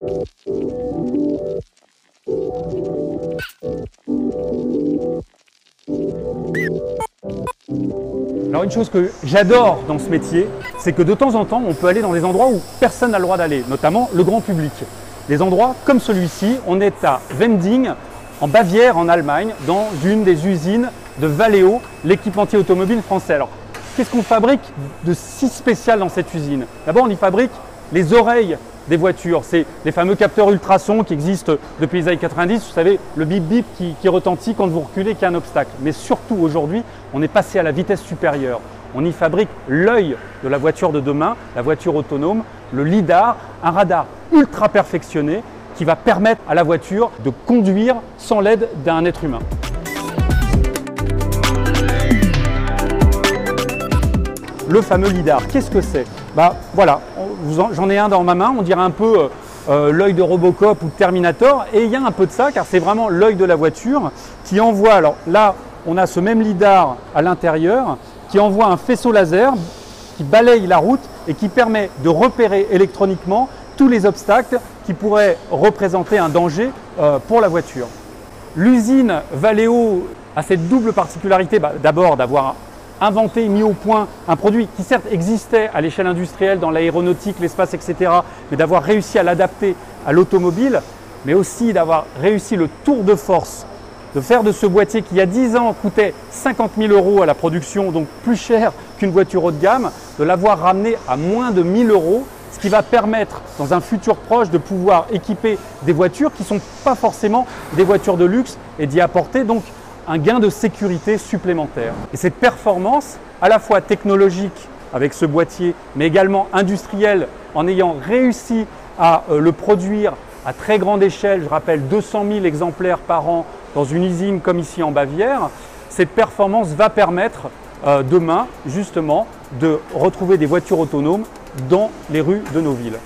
Alors une chose que j'adore dans ce métier, c'est que de temps en temps, on peut aller dans des endroits où personne n'a le droit d'aller, notamment le grand public. Des endroits comme celui-ci, on est à Wending, en Bavière, en Allemagne, dans une des usines de Valeo, l'équipementier automobile français. Alors, qu'est-ce qu'on fabrique de si spécial dans cette usine? D'abord, on y fabrique les oreilles des voitures. C'est les fameux capteurs ultrasons qui existent depuis les années 90. Vous savez, le bip bip qui retentit quand vous reculez, qu'il y a un obstacle. Mais surtout, aujourd'hui, on est passé à la vitesse supérieure. On y fabrique l'œil de la voiture de demain, la voiture autonome, le lidar, un radar ultra perfectionné qui va permettre à la voiture de conduire sans l'aide d'un être humain. Le fameux lidar, qu'est-ce que c'est? Voilà, j'en ai un dans ma main, on dirait un peu l'œil de Robocop ou de Terminator, et il y a un peu de ça car c'est vraiment l'œil de la voiture qui envoie, alors là on a ce même lidar à l'intérieur qui envoie un faisceau laser qui balaye la route et qui permet de repérer électroniquement tous les obstacles qui pourraient représenter un danger pour la voiture. L'usine Valeo a cette double particularité, d'abord d'avoir inventé, mis au point un produit qui certes existait à l'échelle industrielle dans l'aéronautique, l'espace, etc., mais d'avoir réussi à l'adapter à l'automobile, mais aussi d'avoir réussi le tour de force de faire de ce boîtier qui il y a 10 ans coûtait 50 000 € à la production, donc plus cher qu'une voiture haut de gamme, de l'avoir ramené à moins de 1 000 €, ce qui va permettre dans un futur proche de pouvoir équiper des voitures qui ne sont pas forcément des voitures de luxe et d'y apporter donc un gain de sécurité supplémentaire. Et cette performance, à la fois technologique avec ce boîtier, mais également industrielle en ayant réussi à le produire à très grande échelle, je rappelle 200 000 exemplaires par an dans une usine comme ici en Bavière, cette performance va permettre demain justement de retrouver des voitures autonomes dans les rues de nos villes.